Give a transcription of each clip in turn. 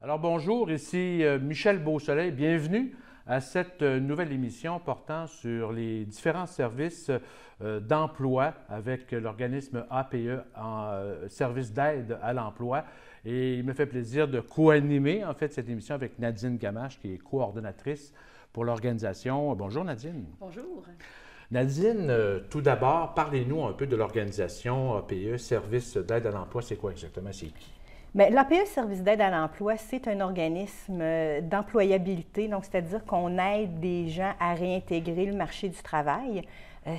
Alors bonjour, ici Michel Beausoleil. Bienvenue à cette nouvelle émission portant sur les différents services d'emploi avec l'organisme APE en service d'aide à l'emploi. Et il me fait plaisir de co-animer en fait cette émission avec Nadine Gamache, qui est coordonnatrice pour l'organisation. Bonjour Nadine. Bonjour. Nadine, tout d'abord, parlez-nous un peu de l'organisation APE, Service d'aide à l'emploi. C'est quoi exactement? C'est qui? L'APE Service d'aide à l'emploi, c'est un organisme d'employabilité, donc c'est-à-dire qu'on aide des gens à réintégrer le marché du travail.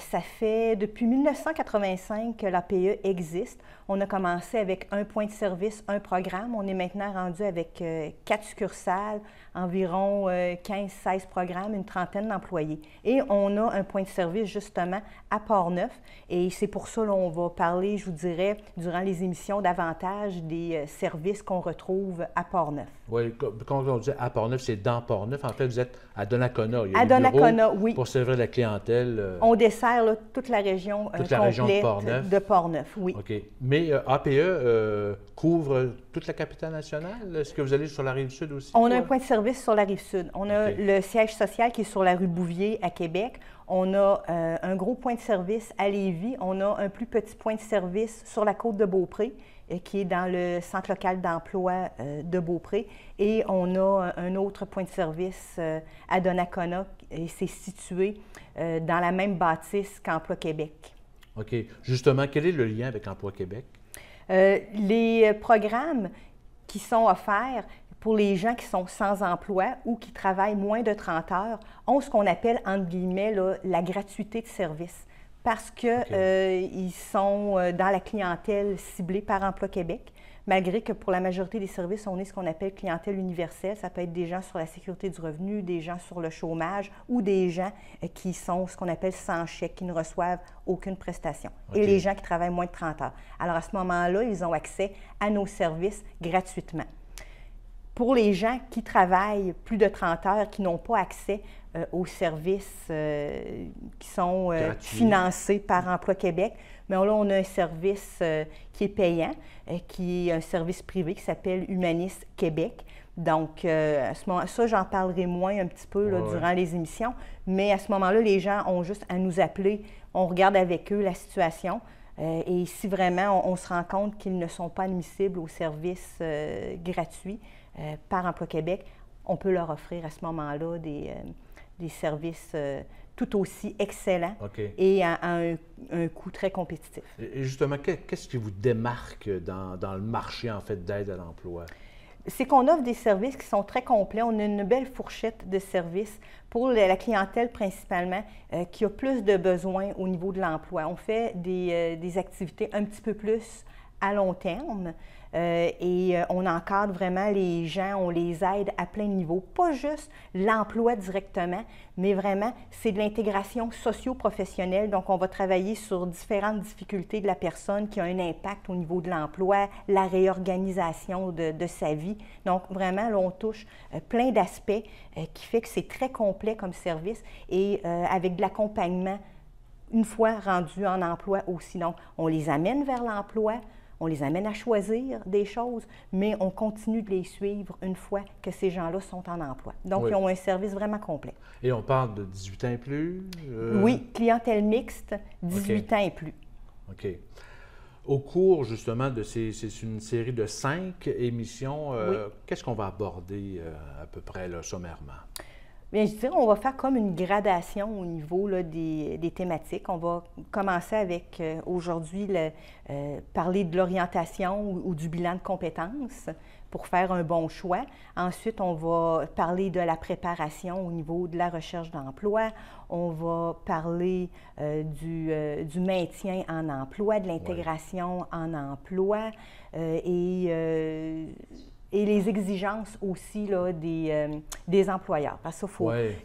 Ça fait depuis 1985 que l'APE existe. On a commencé avec un point de service, un programme. On est maintenant rendu avec 4 succursales, environ 15-16 programmes, une trentaine d'employés. Et on a un point de service justement à Port-Neuf. Et c'est pour ça qu'on va parler, je vous dirais, durant les émissions davantage des services qu'on retrouve à Port-Neuf. Oui, quand on dit à Port-Neuf, c'est dans Port-Neuf. En fait, vous êtes à Donnacona. Il y a à des Donnacona, bureaux oui. Pour servir la clientèle. On dessert là, toute la région de Port-Neuf. De Port-Neuf, oui. OK. Mais APE couvre toute la capitale nationale? Est-ce que vous allez sur la Rive-Sud aussi? On a un point de service sur la Rive-Sud. On a le siège social qui est sur la rue Bouvier à Québec. On a un gros point de service à Lévis. On a un plus petit point de service sur la côte de Beaupré, qui est dans le centre local d'emploi de Beaupré. Et on a un autre point de service à Donnacona, et c'est situé dans la même bâtisse qu'Emploi Québec. OK. Justement, quel est le lien avec Emploi Québec? Les programmes qui sont offerts pour les gens qui sont sans emploi ou qui travaillent moins de 30 heures ont ce qu'on appelle, entre guillemets, là, la gratuité de service, parce qu'ils sont dans la clientèle ciblée par Emploi Québec, malgré que pour la majorité des services, on est ce qu'on appelle clientèle universelle. Ça peut être des gens sur la sécurité du revenu, des gens sur le chômage ou des gens qui sont ce qu'on appelle sans chèque, qui ne reçoivent aucune prestation. Et les gens qui travaillent moins de 30 heures. Alors à ce moment-là, ils ont accès à nos services gratuitement. Pour les gens qui travaillent plus de 30 heures, qui n'ont pas accès aux services qui sont financés par Emploi Québec, mais là, on a un service qui est payant, qui est un service privé qui s'appelle Humanis Québec. Donc, à ce moment, ça, j'en parlerai moins un petit peu là, durant les émissions, mais à ce moment-là, les gens ont juste à nous appeler. On regarde avec eux la situation. Et si vraiment on se rend compte qu'ils ne sont pas admissibles aux services gratuits par Emploi Québec, on peut leur offrir à ce moment-là des services tout aussi excellents et à un coût très compétitif. Et justement, qu'est-ce qui vous démarque dans le marché en fait d'aide à l'emploi? C'est qu'on offre des services qui sont très complets. On a une belle fourchette de services pour la clientèle principalement qui a plus de besoins au niveau de l'emploi. On fait des activités un petit peu plus à long terme et on encadre vraiment les gens, on les aide à plein de niveaux. Pas juste l'emploi directement, mais vraiment c'est de l'intégration socio-professionnelle. Donc on va travailler sur différentes difficultés de la personne qui a un impact au niveau de l'emploi, la réorganisation de sa vie. Donc vraiment, là, on touche plein d'aspects qui fait que c'est très complet comme service et avec de l'accompagnement une fois rendus en emploi aussi. Donc on les amène vers l'emploi, on les amène à choisir des choses, mais on continue de les suivre une fois que ces gens-là sont en emploi. Donc, ils ont un service vraiment complet. Et on parle de 18 ans et plus? Oui, clientèle mixte, 18 ans et plus. OK. Au cours, justement, de c'est une série de 5 émissions. Qu'est-ce qu'on va aborder à peu près, là, sommairement? Bien, je dirais qu'on va faire comme une gradation au niveau là, des thématiques. On va commencer avec, aujourd'hui, parler de l'orientation ou du bilan de compétences pour faire un bon choix. Ensuite, on va parler de la préparation au niveau de la recherche d'emploi. On va parler du maintien en emploi, de l'intégration en emploi et les exigences aussi là, des employeurs. Parce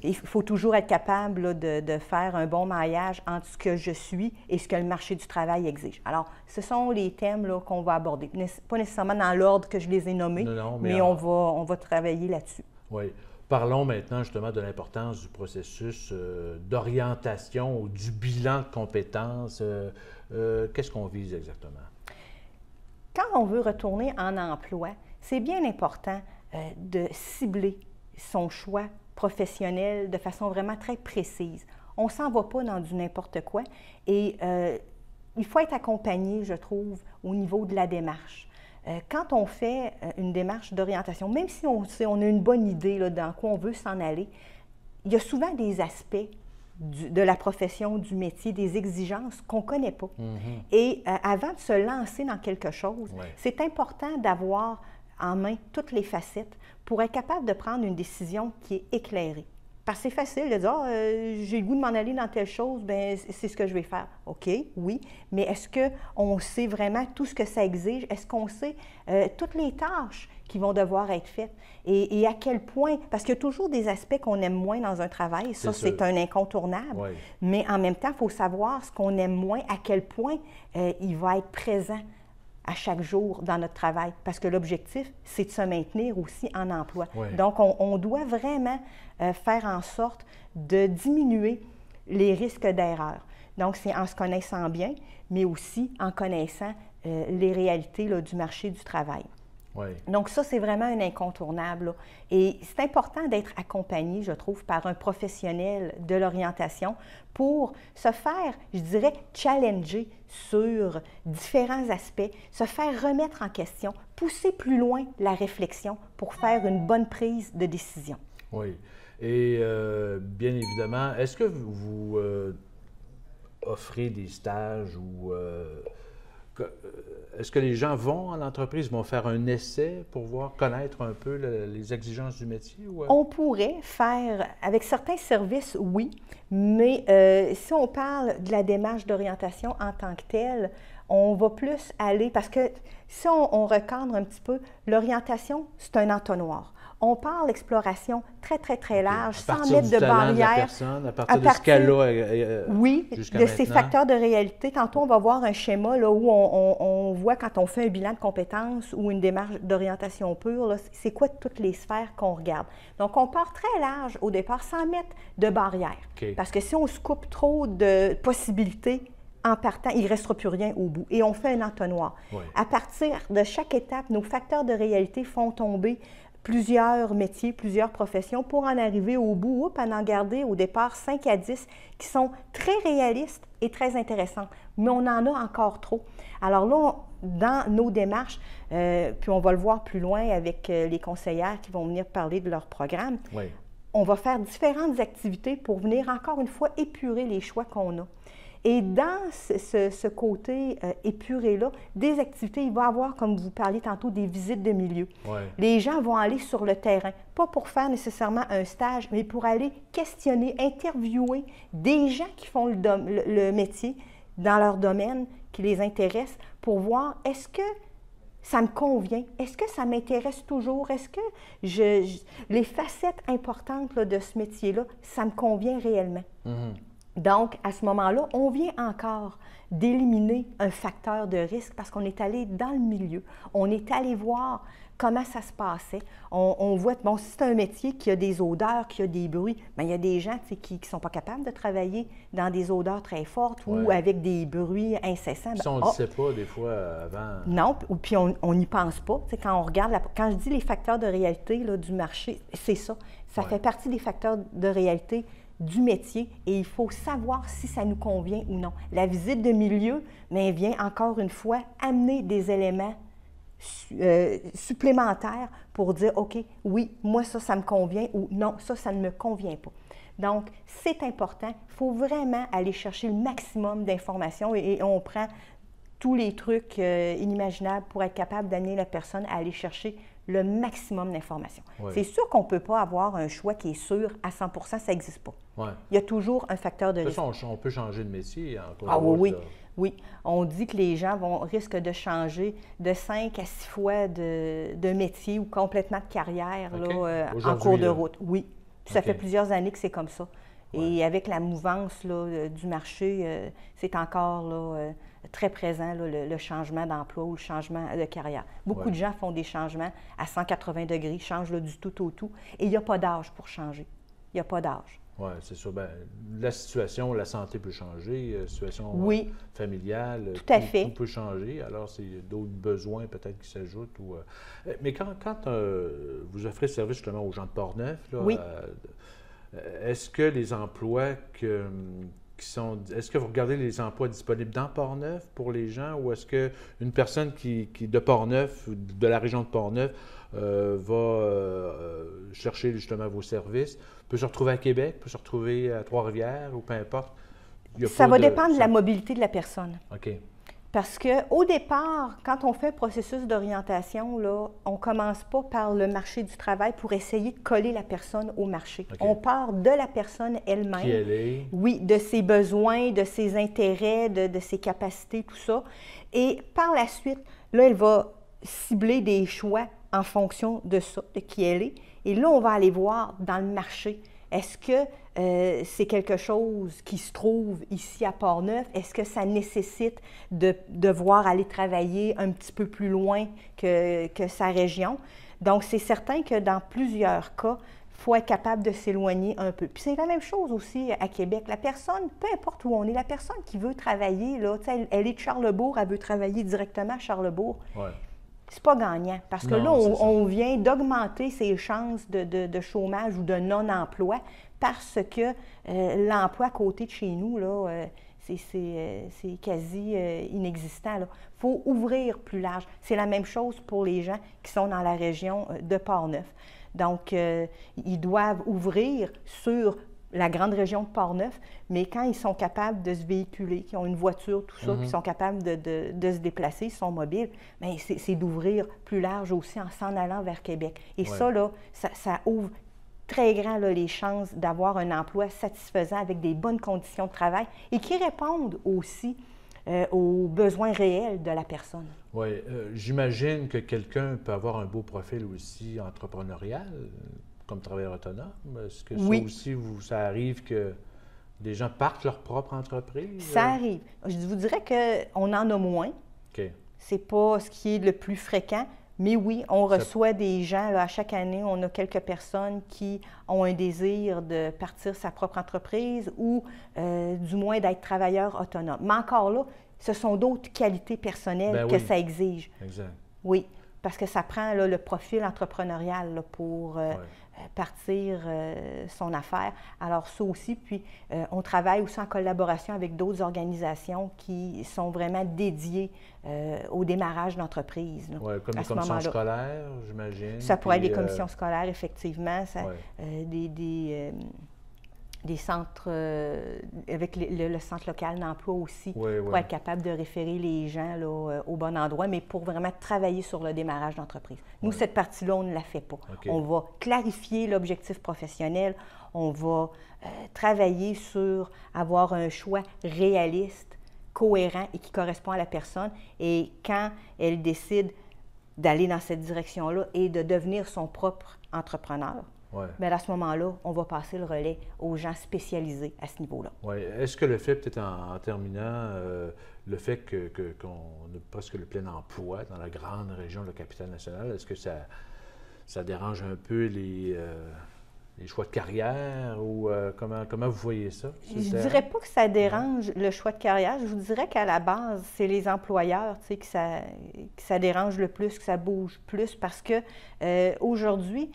qu'il faut toujours être capable là, de faire un bon maillage entre ce que je suis et ce que le marché du travail exige. Alors, ce sont les thèmes qu'on va aborder. Pas nécessairement dans l'ordre que je les ai nommés, mais on va travailler là-dessus. Oui. Parlons maintenant justement de l'importance du processus d'orientation ou du bilan de compétences. Qu'est-ce qu'on vise exactement? Quand on veut retourner en emploi, c'est bien important de cibler son choix professionnel de façon vraiment très précise. On ne s'en va pas dans du n'importe quoi et il faut être accompagné, je trouve, au niveau de la démarche. Quand on fait une démarche d'orientation, même si on a une bonne idée là, dans quoi on veut s'en aller, il y a souvent des aspects de la profession, du métier, des exigences qu'on ne connaît pas. Et avant de se lancer dans quelque chose, c'est important d'avoir en main toutes les facettes pour être capable de prendre une décision qui est éclairée. Parce que c'est facile de dire « j'ai le goût de m'en aller dans telle chose, bien, c'est ce que je vais faire. » OK, oui, mais est-ce qu'on sait vraiment tout ce que ça exige? Est-ce qu'on sait toutes les tâches qui vont devoir être faites? Et à quel point, parce qu'il y a toujours des aspects qu'on aime moins dans un travail, ça c'est un incontournable, mais en même temps, il faut savoir ce qu'on aime moins, à quel point il va être présent à chaque jour dans notre travail, parce que l'objectif, c'est de se maintenir aussi en emploi. Donc, on doit vraiment faire en sorte de diminuer les risques d'erreur. Donc, c'est en se connaissant bien, mais aussi en connaissant les réalités là, du marché du travail. Donc, ça, c'est vraiment un incontournable, là. Et c'est important d'être accompagné, je trouve, par un professionnel de l'orientation pour se faire, je dirais, challenger sur différents aspects, se faire remettre en question, pousser plus loin la réflexion pour faire une bonne prise de décision. Oui. Et bien évidemment, est-ce que vous offrez des stages ou est-ce que les gens vont en entreprise, vont faire un essai pour connaître un peu les exigences du métier? Ou... On pourrait faire, avec certains services, oui, mais si on parle de la démarche d'orientation en tant que telle, on va plus aller, parce que si on recadre un petit peu, l'orientation, c'est un entonnoir. On parle d'exploration très, très, très large, sans mettre de barrière. À partir de ce cas-là, oui, de ces facteurs de réalité. Tantôt, on va voir un schéma là, où on voit quand on fait un bilan de compétences ou une démarche d'orientation pure, c'est quoi toutes les sphères qu'on regarde. Donc, on part très large au départ, sans mettre de barrière. Parce que si on se coupe trop de possibilités, en partant, il ne restera plus rien au bout. Et on fait un entonnoir. À partir de chaque étape, nos facteurs de réalité font tomber plusieurs métiers, plusieurs professions pour en arriver au bout, à en garder au départ 5 à 10 qui sont très réalistes et très intéressants. Mais on en a encore trop. Alors là, dans nos démarches, puis on va le voir plus loin avec les conseillères qui vont venir parler de leur programme, on va faire différentes activités pour venir encore une fois épurer les choix qu'on a. Et dans ce côté épuré-là, des activités, il va y avoir, comme vous parliez tantôt, des visites de milieu. Les gens vont aller sur le terrain, pas pour faire nécessairement un stage, mais pour aller questionner, interviewer des gens qui font le métier dans leur domaine, qui les intéresse, pour voir est-ce que ça me convient? Est-ce que ça m'intéresse toujours? Est-ce que les facettes importantes là, de ce métier-là, ça me convient réellement? Donc, à ce moment-là, on vient encore d'éliminer un facteur de risque parce qu'on est allé dans le milieu. On est allé voir comment ça se passait. On voit, bon, si c'est un métier qui a des odeurs, qui a des bruits, bien, il y a des gens qui ne sont pas capables de travailler dans des odeurs très fortes ou avec des bruits incessants. Ça, on ne le sait pas des fois avant. Non, puis on n'y pense pas. T'sais, quand on regarde, quand je dis les facteurs de réalité là, du marché, c'est ça. Ça fait partie des facteurs de réalité du métier et il faut savoir si ça nous convient ou non. La visite de milieu, mais vient encore une fois amener des éléments supplémentaires pour dire, OK, oui, moi ça me convient ou non, ça ne me convient pas. Donc, c'est important. Il faut vraiment aller chercher le maximum d'informations et on prend tous les trucs inimaginables pour être capable d'amener la personne à aller chercher le maximum d'informations. C'est sûr qu'on ne peut pas avoir un choix qui est sûr à 100 %, ça n'existe pas. Il y a toujours un facteur de risque. De toute façon, on peut changer de métier. Oui. On dit que les gens risquent de changer de 5 à 6 fois de métier ou complètement de carrière là, en cours de route. Oui. Puis ça fait plusieurs années que c'est comme ça. Et avec la mouvance là, du marché, c'est encore là, très présent, là, le changement d'emploi ou le changement de carrière. Beaucoup de gens font des changements à 180 degrés, changent là, du tout au tout. Et il n'y a pas d'âge pour changer. Il n'y a pas d'âge. Oui, c'est sûr. Ben, la situation, la santé peut changer, la situation Oui, familiale, tout à fait. tout peut changer. Alors, c'est d'autres besoins peut-être qui s'ajoutent. Mais quand vous offrez ce service justement aux gens de Portneuf, là, Oui. est-ce que les emplois est-ce que vous regardez les emplois disponibles dans Portneuf pour les gens ou est-ce qu'une personne qui de Portneuf ou de la région de Portneuf va chercher justement vos services, peut se retrouver à Québec, peut se retrouver à Trois-Rivières ou peu importe? Il y a Ça pas va de... dépendre de la mobilité de la personne. OK. Parce qu'au départ, quand on fait un processus d'orientation, là, on ne commence pas par le marché du travail pour essayer de coller la personne au marché. OK. On part de la personne elle-même. Qui elle est? Oui, de ses besoins, de ses intérêts, de ses capacités, tout ça. Et par la suite, là, elle va cibler des choix en fonction de ça, de qui elle est. Et là, on va aller voir dans le marché. Est-ce que c'est quelque chose qui se trouve ici à Portneuf? Est-ce que ça nécessite de devoir aller travailler un petit peu plus loin que sa région? Donc, c'est certain que dans plusieurs cas, il faut être capable de s'éloigner un peu. Puis c'est la même chose aussi à Québec. La personne, peu importe où on est, la personne qui veut travailler, là, elle est de Charlebourg, elle veut travailler directement à Charlebourg. Ouais. C'est pas gagnant parce que Non, là, c'est ça. on vient d'augmenter ses chances de chômage ou de non-emploi parce que l'emploi à côté de chez nous, là, c'est quasi inexistant. Il faut ouvrir plus large. C'est la même chose pour les gens qui sont dans la région de Portneuf. Donc, ils doivent ouvrir sur la grande région de Portneuf, mais quand ils sont capables de se véhiculer, qu'ils ont une voiture, tout ça, puis ils sont capables de se déplacer, ils sont mobiles, bien, c'est d'ouvrir plus large aussi en s'en allant vers Québec. Et Ouais. ça, là, ça ouvre très grand là, les chances d'avoir un emploi satisfaisant avec des bonnes conditions de travail et qui répondent aussi aux besoins réels de la personne. Oui, j'imagine que quelqu'un peut avoir un beau profil aussi entrepreneurial, comme travailleur autonome. Est-ce que Oui. ça aussi, ça arrive que des gens partent leur propre entreprise? Ça arrive. Je vous dirais qu'on en a moins. OK. C'est pas ce qui est le plus fréquent, mais oui, on reçoit des gens, là, à chaque année, on a quelques personnes qui ont un désir de partir sa propre entreprise ou du moins d'être travailleur autonome. Mais encore là, ce sont d'autres qualités personnelles Ben que oui. ça exige. Exact. Oui, parce que ça prend là, le profil entrepreneurial là, pour Ouais. partir son affaire. Alors ça aussi, puis on travaille aussi en collaboration avec d'autres organisations qui sont vraiment dédiées au démarrage d'entreprise. Ouais, comme à les ce commissions moment-là. scolaires, j'imagine. Ça pourrait être puis, des commissions scolaires, effectivement, ouais. Des centres, avec le centre local d'emploi aussi, Oui, pour oui. être capable de référer les gens là, au bon endroit, mais pour vraiment travailler sur le démarrage d'entreprise. Nous, Ouais. cette partie-là, on ne la fait pas. OK. On va clarifier l'objectif professionnel, on va travailler sur avoir un choix réaliste, cohérent et qui correspond à la personne. Et quand elle décide d'aller dans cette direction-là et de devenir son propre entrepreneur, Ouais. bien, à ce moment-là, on va passer le relais aux gens spécialisés à ce niveau-là. Ouais. Est-ce que le fait, peut-être en terminant, le fait qu'on a presque le plein emploi dans la grande région de la capitale nationale, est-ce que ça dérange un peu les choix de carrière ou comment vous voyez ça? Je ne dirais pas que ça dérange le choix de carrière. Je vous dirais qu'à la base, c'est les employeurs tu sais, que ça dérange le plus, que ça bouge plus parce que aujourd'hui,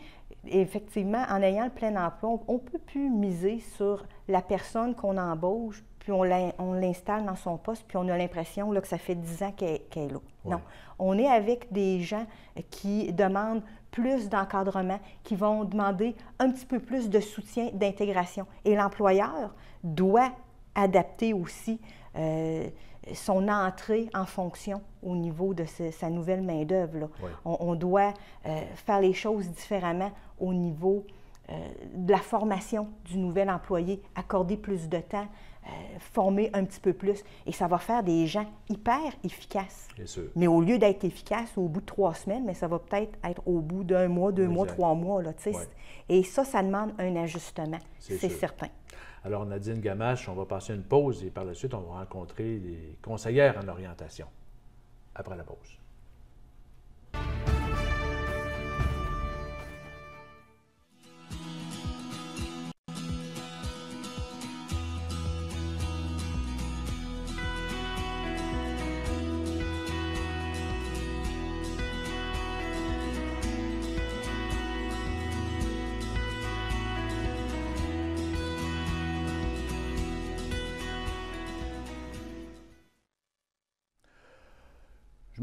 effectivement, en ayant le plein emploi, on ne peut plus miser sur la personne qu'on embauche, puis on l'installe dans son poste, puis on a l'impression là, que ça fait 10 ans qu'elle est là. Oui. Non. On est avec des gens qui demandent plus d'encadrement, qui vont demander un petit peu plus de soutien, d'intégration. Et l'employeur doit adapter aussi son entrée en fonction au niveau de sa nouvelle main-d'œuvre. Oui. On doit faire les choses différemment au niveau de la formation du nouvel employé, accorder plus de temps, former un petit peu plus. Et ça va faire des gens hyper efficaces. Bien sûr. Mais au lieu d'être efficace au bout de 3 semaines, mais ça va peut-être être au bout d'1 mois, 2 mois, Exact. 3 mois. Là, tu sais. Ouais. Et ça demande un ajustement. C'est C'est sûr. certain. Alors, Nadine Gamache, on va passer une pause et par la suite, on va rencontrer des conseillères en orientation. Après la pause.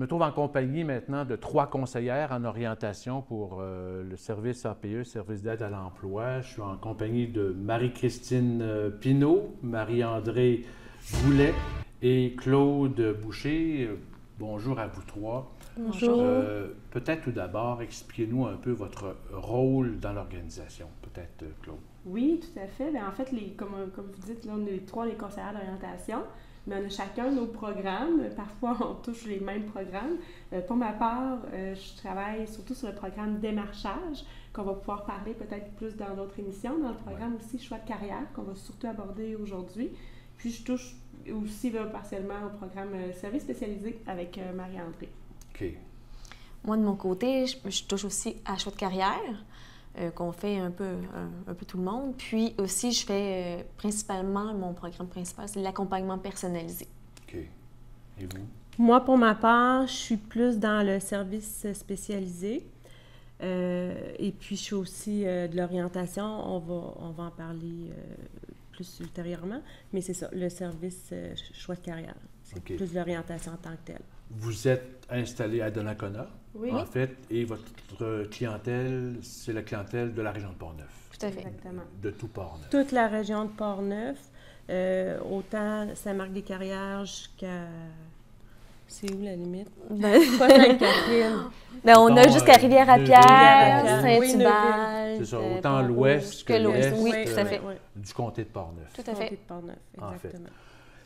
me trouve en compagnie maintenant de 3 conseillères en orientation pour le service APE, service d'aide à l'emploi. Je suis en compagnie de Marie-Christine Pinault, Marie-André Goulet et Claude Boucher. Bonjour à vous 3. Bonjour. Peut-être tout d'abord, expliquez-nous un peu votre rôle dans l'organisation. Peut-être, Claude. Oui, tout à fait. Bien, en fait, comme vous dites, là, on est les 3 les conseillères d'orientation, mais on a chacun nos programmes. Parfois, on touche les mêmes programmes. Pour ma part, je travaille surtout sur le programme démarchage, qu'on va pouvoir parler peut-être plus dans d'autres émissions, dans le programme aussi choix de carrière, qu'on va surtout aborder aujourd'hui. Puis, je touche aussi là, partiellement au programme service spécialisé avec Marie-André. OK. Moi, de mon côté, je touche aussi à choix de carrière, qu'on fait un peu tout le monde. Puis aussi, je fais principalement, mon programme principal, c'est l'accompagnement personnalisé. OK. Et vous? Moi, pour ma part, je suis plus dans le service spécialisé. Et puis, je suis aussi de l'orientation. On va en parler plus ultérieurement. Mais c'est ça, le service choix de carrière. C'est plus l'orientation en tant que telle. Vous êtes installé à Donnacona, en fait, et votre clientèle, c'est la clientèle de la région de Portneuf. Tout à fait. Exactement. De tout Portneuf. Toute la région de Portneuf, autant Saint-Marc-des-Carrières jusqu'à... C'est où la limite? Pas Sainte-Catherine. Ben, on a jusqu'à Rivière-à-Pierre, Saint-Hubert. C'est ça, autant l'ouest que l'est oui, tout à fait. du comté de Portneuf. Tout à fait. De Portneuf, exactement.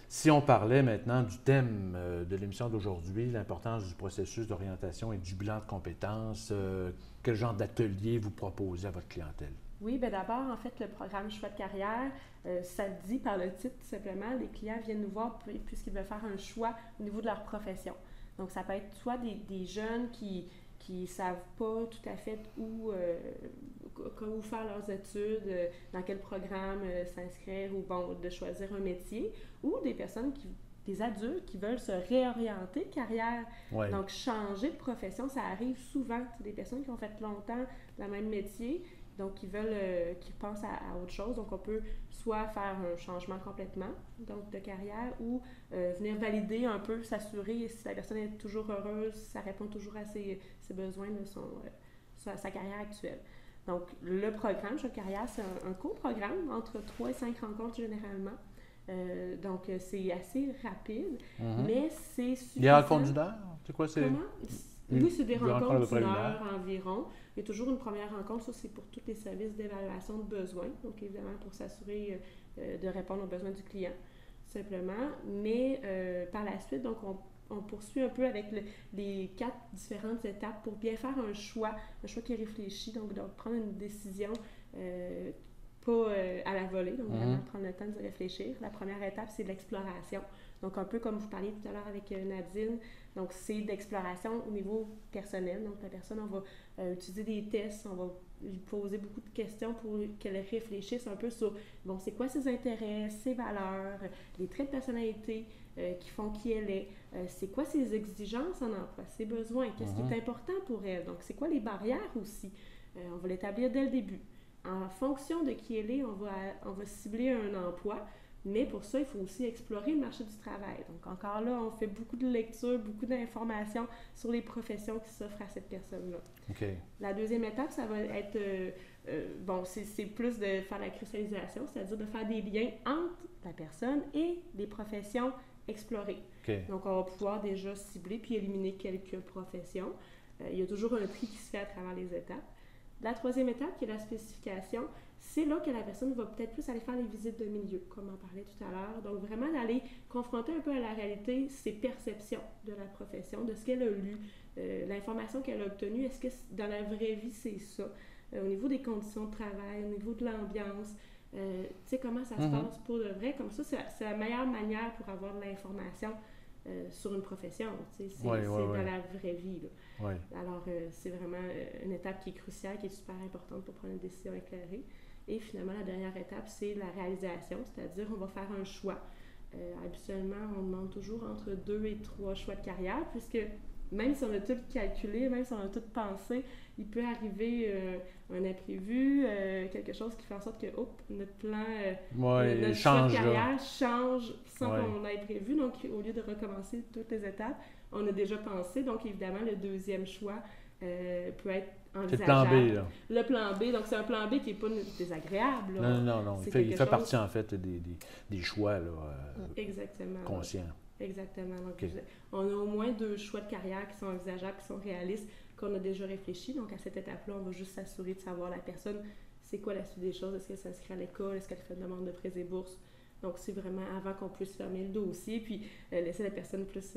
Si on parlait maintenant du thème de l'émission d'aujourd'hui, l'importance du processus d'orientation et du bilan de compétences, quel genre d'atelier vous proposez à votre clientèle? Oui, bien d'abord, en fait, le programme choix de carrière, ça dit par le titre tout simplement, les clients viennent nous voir puisqu'ils veulent faire un choix au niveau de leur profession. Donc, ça peut être soit des jeunes qui ne savent pas tout à fait où faire leurs études, dans quel programme s'inscrire ou bon, de choisir un métier, ou des personnes des adultes qui veulent se réorienter carrière, donc changer de profession, ça arrive souvent. C'est des personnes qui ont fait longtemps le même métier, donc qui pensent à autre chose. Donc on peut soit faire un changement complètement donc de carrière ou venir valider un peu, s'assurer si la personne est toujours heureuse, si ça répond toujours à ses besoins de sa carrière actuelle. Donc le programme Choix de carrière, c'est un court programme entre 3 et 5 rencontres généralement. Donc, c'est assez rapide, mais c'est suffisant. Des rencontres d'une heure? C'est quoi? Oui, c'est des rencontres d'une heure environ. Il y a toujours une première rencontre, ça c'est pour tous les services d'évaluation de besoins, donc évidemment pour s'assurer de répondre aux besoins du client, simplement. Mais par la suite, donc on poursuit un peu avec les 4 différentes étapes pour bien faire un choix qui est réfléchi, donc prendre une décision pas à la volée, donc vraiment prendre le temps de réfléchir. La première étape, c'est l'exploration. Donc, un peu comme vous parliez tout à l'heure avec Nadine, donc c'est d'exploration au niveau personnel. Donc, la personne, on va utiliser des tests, on va lui poser beaucoup de questions pour qu'elle réfléchisse un peu sur, bon, c'est quoi ses intérêts, ses valeurs, les traits de personnalité qui font qui elle est, c'est quoi ses exigences en emploi, ses besoins, qu'est-ce qui est important pour elle. Donc, c'est quoi les barrières aussi. On va l'établir dès le début. En fonction de qui elle est, on va cibler un emploi, mais pour ça, il faut aussi explorer le marché du travail. Donc encore là, on fait beaucoup de lectures, beaucoup d'informations sur les professions qui s'offrent à cette personne-là. Okay. La deuxième étape, ça va être, c'est plus de faire la cristallisation, c'est-à-dire de faire des liens entre la personne et les professions explorées. Okay. Donc on va pouvoir déjà cibler puis éliminer quelques professions. Il y a toujours un tri qui se fait à travers les étapes. La troisième étape, qui est la spécification, c'est là que la personne va peut-être plus aller faire les visites de milieu, comme on parlait tout à l'heure. Donc, vraiment d'aller confronter un peu à la réalité ses perceptions de la profession, de ce qu'elle a lu, l'information qu'elle a obtenue. Est-ce que dans la vraie vie, c'est ça? Au niveau des conditions de travail, au niveau de l'ambiance, tu sais, comment ça se passe pour de vrai? Comme ça, c'est la meilleure manière pour avoir de l'information sur une profession. C'est dans la vraie vie. Là. Ouais. Alors, c'est vraiment une étape qui est cruciale, qui est super importante pour prendre une décision éclairée. Et finalement, la dernière étape, c'est la réalisation, c'est-à-dire on va faire un choix. Habituellement, on demande toujours entre 2 et 3 choix de carrière, puisque même si on a tout calculé, même si on a tout pensé, il peut arriver un imprévu, quelque chose qui fait en sorte que notre plan, notre choix de carrière change sans qu'on ait prévu. Donc, au lieu de recommencer toutes les étapes, on a déjà pensé. Donc, évidemment, le deuxième choix peut être envisageable. C'est le plan B, là. Le plan B, donc c'est un plan B qui n'est pas désagréable. Là. Non. Il fait partie, en fait, des choix là, conscients. Exactement. Donc, on a au moins 2 choix de carrière qui sont envisageables, qui sont réalistes, qu'on a déjà réfléchi. Donc, à cette étape-là, on va juste s'assurer de savoir la personne, c'est quoi la suite des choses, est-ce qu'elle s'inscrit à l'école, est-ce qu'elle fait une demande de prêts et bourses. Donc, c'est vraiment avant qu'on puisse fermer le dossier, puis laisser la personne plus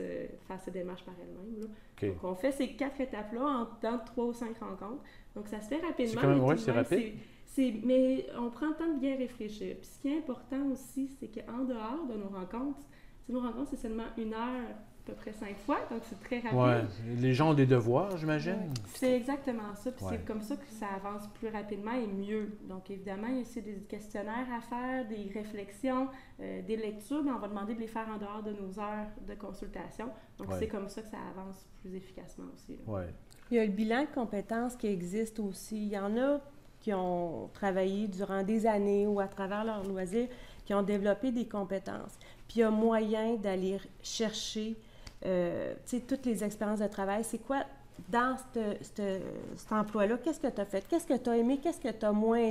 faire ses démarches par elle-même. Okay. Donc, on fait ces 4 étapes-là dans 3 ou 5 rencontres. Donc, ça se fait rapidement. C'est quand même, c'est rapide. Mais on prend le temps de bien réfléchir. Puis, ce qui est important aussi, c'est qu'en dehors de nos rencontres, c'est seulement 1 heure, à peu près 5 fois, donc c'est très rapide. Oui, les gens ont des devoirs, j'imagine. C'est exactement ça, puis c'est comme ça que ça avance plus rapidement et mieux. Donc, évidemment, il y a aussi des questionnaires à faire, des réflexions, des lectures, mais on va demander de les faire en dehors de nos heures de consultation. Donc, c'est comme ça que ça avance plus efficacement aussi. Il y a le bilan de compétences qui existe aussi. Il y en a qui ont travaillé durant des années ou à travers leur loisir, qui ont développé des compétences. Puis il y a moyen d'aller chercher toutes les expériences de travail. C'est quoi, dans cet emploi-là, qu'est-ce que tu as fait? Qu'est-ce que tu as aimé? Qu'est-ce que tu as moins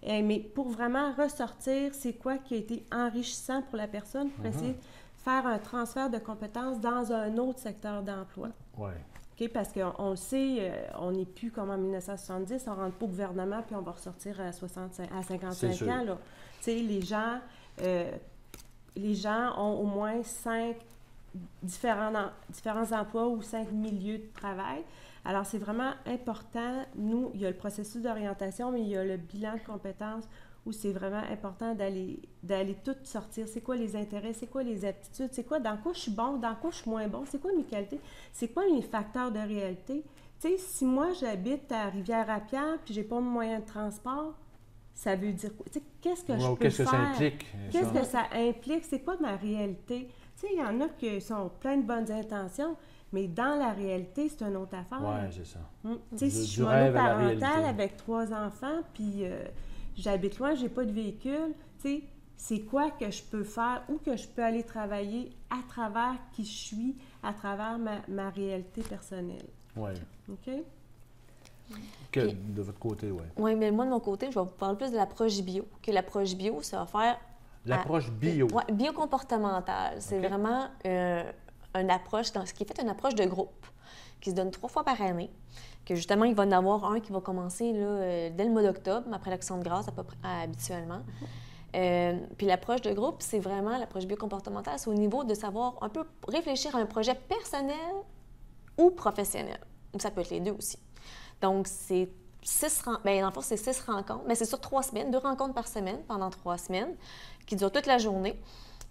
aimé? Pour vraiment ressortir, c'est quoi qui a été enrichissant pour la personne pour essayer de faire un transfert de compétences dans un autre secteur d'emploi. Oui. Okay, parce qu'on le sait, on n'est plus comme en 1970, on ne rentre pas au gouvernement puis on va ressortir à 55 ans. Là. Les gens ont au moins 5 différents emplois ou 5 milieux de travail. Alors, c'est vraiment important. Nous, il y a le processus d'orientation, mais il y a le bilan de compétences où c'est vraiment important d'aller tout sortir. C'est quoi les intérêts? C'est quoi les aptitudes? C'est quoi, dans quoi je suis bon? Dans quoi je suis moins bon? C'est quoi mes qualités? C'est quoi mes facteurs de réalité? Tu sais, si moi, j'habite à Rivière-à-Pierre puis j'ai pas de moyen de transport, ça veut dire quoi? Tu sais, qu'est-ce que je peux qu'est-ce faire? Que ça implique? Qu'est-ce que ça implique? C'est quoi ma réalité? Tu sais, il y en a qui sont plein de bonnes intentions, mais dans la réalité, c'est une autre affaire. Oui, c'est ça. Tu sais, si je suis monoparentale avec 3 enfants, puis j'habite loin, j'ai pas de véhicule, tu sais, c'est quoi que je peux faire, où que je peux aller travailler à travers qui je suis, à travers ma réalité personnelle. Oui. OK? De votre côté, oui. Oui, mais moi, de mon côté, je vais vous parler plus de l'approche bio. Que l'approche bio, ça va faire... L'approche bio? Oui, biocomportementale. C'est vraiment une approche, ce qui est fait une approche de groupe, qui se donne 3 fois par année. Que justement, il va y en avoir un qui va commencer là, dès le mois d'octobre, après l'Action de grâce, à peu près habituellement. Puis l'approche de groupe, c'est vraiment l'approche biocomportementale, c'est au niveau de savoir un peu réfléchir à un projet personnel ou professionnel. Ou ça peut être les deux aussi. Donc, c'est 6 rencontres, mais c'est sur 3 semaines, 2 rencontres par semaine pendant 3 semaines, qui durent toute la journée.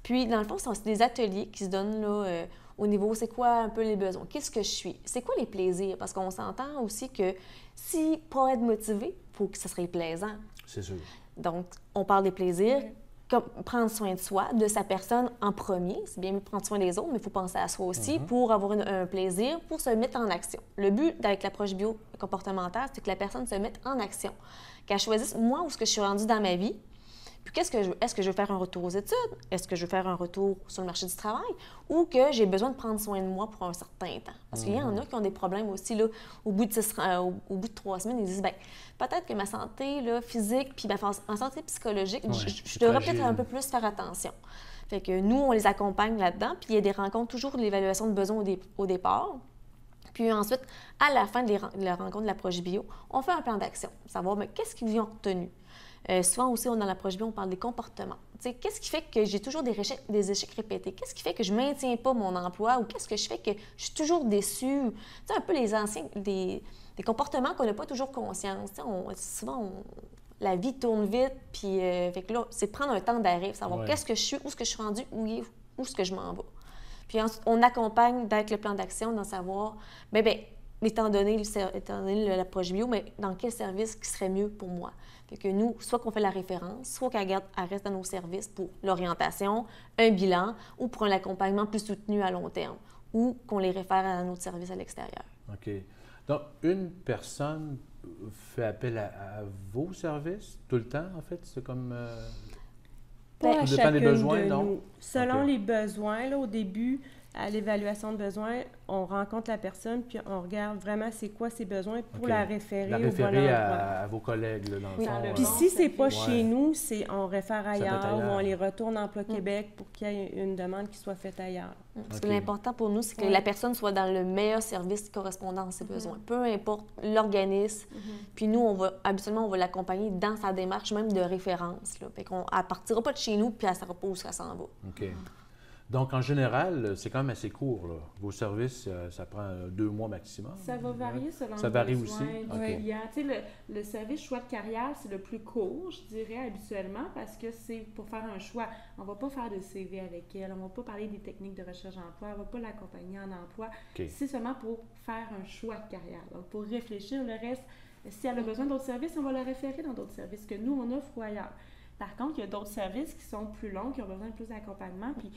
Puis, dans le fond, c'est des ateliers qui se donnent là, au niveau, c'est quoi un peu les besoins? Qu'est-ce que je suis? C'est quoi les plaisirs? Parce qu'on s'entend aussi que si, pour être motivé, il faut que ce soit plaisant. C'est sûr. Donc, on parle des plaisirs, comme prendre soin de soi, de sa personne en premier. C'est bien de prendre soin des autres, mais il faut penser à soi aussi pour avoir un plaisir, pour se mettre en action. Le but avec l'approche biocomportementale, c'est que la personne se mette en action. Qu'elle choisisse, moi, où est-ce que je suis rendue dans ma vie, puis est-ce que je veux faire un retour aux études? Est-ce que je veux faire un retour sur le marché du travail? Ou que j'ai besoin de prendre soin de moi pour un certain temps? Parce qu'il y en a qui ont des problèmes aussi, là, au bout de 3 semaines, ils disent, bien, peut-être que ma santé là, physique, puis en santé psychologique, je devrais peut-être un peu plus faire attention. Fait que nous, on les accompagne là-dedans, puis il y a des rencontres, toujours de l'évaluation de besoins au départ. Puis ensuite, à la fin de la rencontre de l'approche bio, on fait un plan d'action, savoir qu'est-ce qu'ils ont retenu. Souvent aussi, dans l'approche bio, on parle des comportements. Qu'est-ce qui fait que j'ai toujours des échecs répétés? Qu'est-ce qui fait que je ne maintiens pas mon emploi? Ou qu'est-ce que je fais que je suis toujours déçue? Un peu les anciens, des comportements qu'on n'a pas toujours conscience. Souvent, la vie tourne vite, puis fait que là, c'est de prendre un temps d'arrêt, savoir qu'est-ce que je suis, où est-ce que je suis rendue, où est-ce que je m'en vais. Puis ensuite, on accompagne avec le plan d'action d'en savoir, étant donné l'approche bio, mais dans quel service qui serait mieux pour moi? Fait que nous, soit qu'on fait la référence, soit qu'elle reste dans nos services pour l'orientation, un bilan ou pour un accompagnement plus soutenu à long terme. ou qu'on les réfère à un autre service à l'extérieur. OK. Donc, une personne fait appel à vos services tout le temps, en fait? C'est comme... Pas à ça dépend des chacune besoins, de non? nous. Selon OK. les besoins, là, au début, à l'évaluation de besoins, on rencontre la personne, puis on regarde vraiment c'est quoi ses besoins pour OK. la référer La au bon référer endroit. à vos collègues, là, dans le Oui. fond. Puis Bon, si c'est pas Ouais. chez nous, on réfère peut être ailleurs ou ailleurs. on les retourne en Emploi Québec pour qu'il y ait une demande qui soit faite ailleurs. Parce OK. que l'important pour nous, c'est que Ouais. la personne soit dans le meilleur service correspondant à ses besoins. Peu importe l'organisme. Puis nous, habituellement, on va l'accompagner dans sa démarche même de référence. Là. Fait qu'on, elle partira pas de chez nous, puis elle ne saura pas où ça s'en va. OK. Donc, en général, c'est quand même assez court, là. Vos services, ça prend 2 mois maximum. Ça va varier selon Ça le varie besoin aussi? du OK. client. Tu sais, le service choix de carrière, c'est le plus court, je dirais, habituellement, parce que c'est pour faire un choix. On ne va pas faire de CV avec elle, on ne va pas parler des techniques de recherche d'emploi, on ne va pas l'accompagner en emploi. OK. C'est seulement pour faire un choix de carrière. Donc, pour réfléchir, le reste, si elle a besoin d'autres services, on va la référer dans d'autres services que nous, on offre ou ailleurs. Par contre, il y a d'autres services qui sont plus longs, qui ont besoin de plus d'accompagnement, puis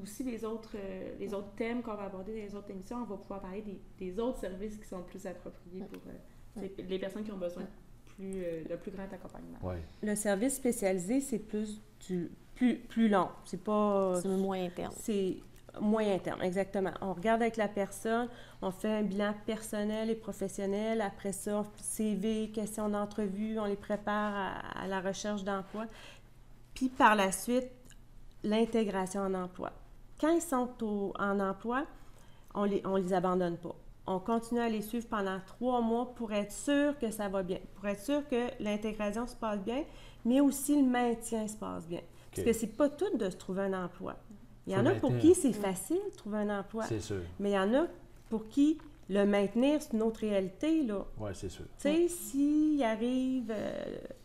aussi les autres thèmes qu'on va aborder dans les autres émissions, on va pouvoir parler des autres services qui sont plus appropriés pour les personnes qui ont besoin de plus grand accompagnement. Ouais. Le service spécialisé, c'est plus long. C'est pas... C'est le moyen terme. C'est moyen terme, exactement. On regarde avec la personne, on fait un bilan personnel et professionnel. Après ça, CV, questions d'entrevue, on les prépare à la recherche d'emploi. Puis par la suite, l'intégration en emploi. Quand ils sont en emploi, on les abandonne pas. On continue à les suivre pendant 3 mois pour être sûr que ça va bien, pour être sûr que l'intégration se passe bien, mais aussi le maintien se passe bien. Parce que c'est pas tout de se trouver un emploi. Il y en a pour qui c'est facile de trouver un emploi, C'est sûr. mais il y en a pour qui le maintenir, c'est une autre réalité, là. Oui, c'est sûr. Tu sais, s'il arrive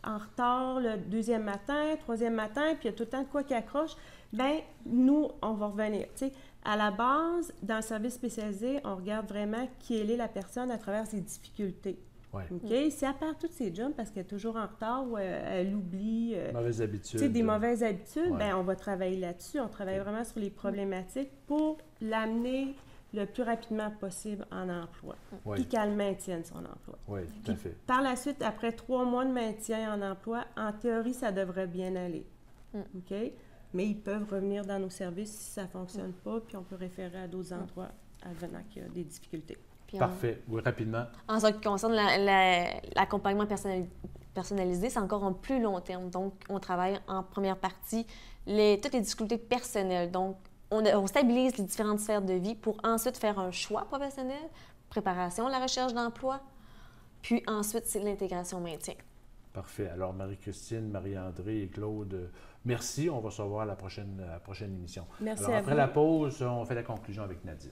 en retard le 2e matin, 3e matin, puis il y a tout le temps de quoi qui accroche, bien, nous, on va revenir. Tu sais, à la base, dans le service spécialisé, on regarde vraiment qui est la personne à travers ses difficultés. Ouais. OK? Si elle perd tous ses jobs parce qu'elle est toujours en retard ou elle oublie Mauvaises habitudes. tu sais, des mauvaises habitudes, Ouais. bien, on va travailler là-dessus. On travaille vraiment sur les problématiques pour l'amener le plus rapidement possible en emploi, Oui, puis qu'elle maintienne son emploi. oui, tout à fait. Par la suite, après 3 mois de maintien en emploi, en théorie, ça devrait bien aller. OK? Mais ils peuvent revenir dans nos services si ça ne fonctionne pas, puis on peut référer à d'autres endroits advenant qu'il y a des difficultés. Puis Parfait. Oui, rapidement. En ce qui concerne l'accompagnement personnalisé, c'est encore un plus long terme. Donc, on travaille en première partie toutes les difficultés personnelles. Donc, on stabilise les différentes sphères de vie pour ensuite faire un choix professionnel, préparation à la recherche d'emploi, puis ensuite, c'est l'intégration-maintien. Parfait. Alors, Marie-Christine, Marie-André et Claude, merci. On va se revoir à la prochaine émission. Merci Alors, à après vous. la pause, on fait la conclusion avec Nadine.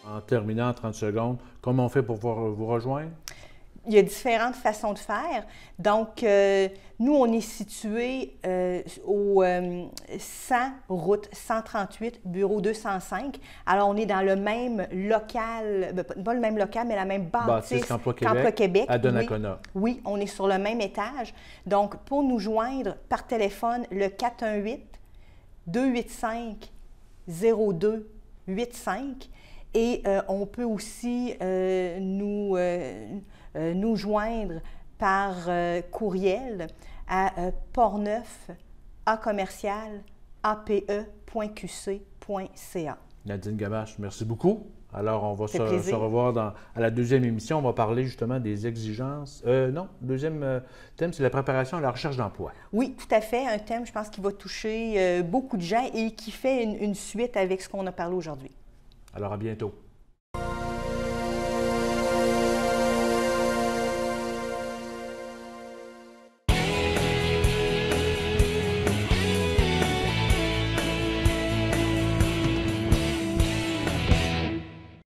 En terminant en 30 secondes, comment on fait pour vous rejoindre? Il y a différentes façons de faire. Donc, nous, on est situé au 100 route 138, bureau 205. Alors, on est dans le même local, pas le même local, mais la même bâtisse qu'Emploi Québec. à Donnacona. Oui, on est sur le même étage. Donc, pour nous joindre par téléphone, le 418-285-0285. Et on peut aussi nous joindre par courriel à portneuf@ape.qc.ca. Nadine Gamache, merci beaucoup. Alors, on va Ça se fait plaisir. revoir à la deuxième émission. On va parler justement des exigences. Non, deuxième thème, c'est la préparation à la recherche d'emploi. Oui, tout à fait. Un thème, je pense, qui va toucher beaucoup de gens et qui fait une suite avec ce qu'on a parlé aujourd'hui. Alors, à bientôt.